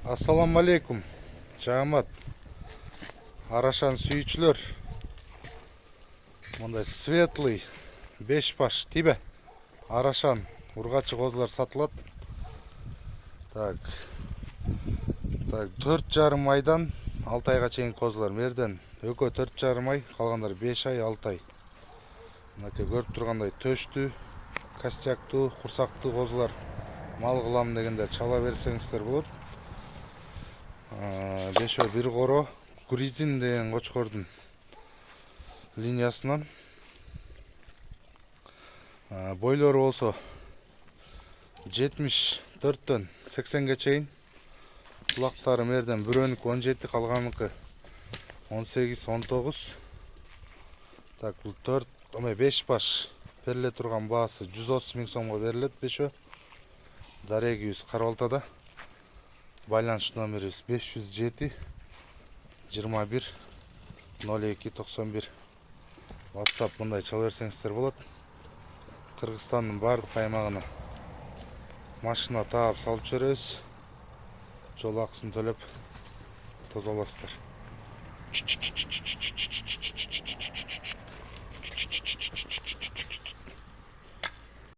Assalamu alaikum. Жамат. Арашан сүйүүчүлөр. Мындай светлый 5 баш тибе. Арашан ургачы козулар сатылат. Так. 4,5 айдан 6 айга чейин козулар. Мерден өкө 4,5 ай, калгандар 5 ай, 6 ай. Мынакей көрүп тургандай төштү, костяктуу, курсактуу козулар мал кылам дегенде чала берсеңиздер болот. 5 бир коро Грузин деген кочкордун линиясынан. Бойлору болсо 74-төн 80ге чейин. Кулактары мерден бирөөнүкү 17, калганыкы 18, 19. Так, бул 5 баш бериле турган баасы 130 000 сомго берилет 5. Дарегибиз Карабалтада. Байланыш номерибиз 507 21 02 91. WhatsApp мындай чала берсеңиздер болот. Кыргызстандын бардык аймагына машина таап салып жиберебиз. Жол акысын төлөп тозаласыздар.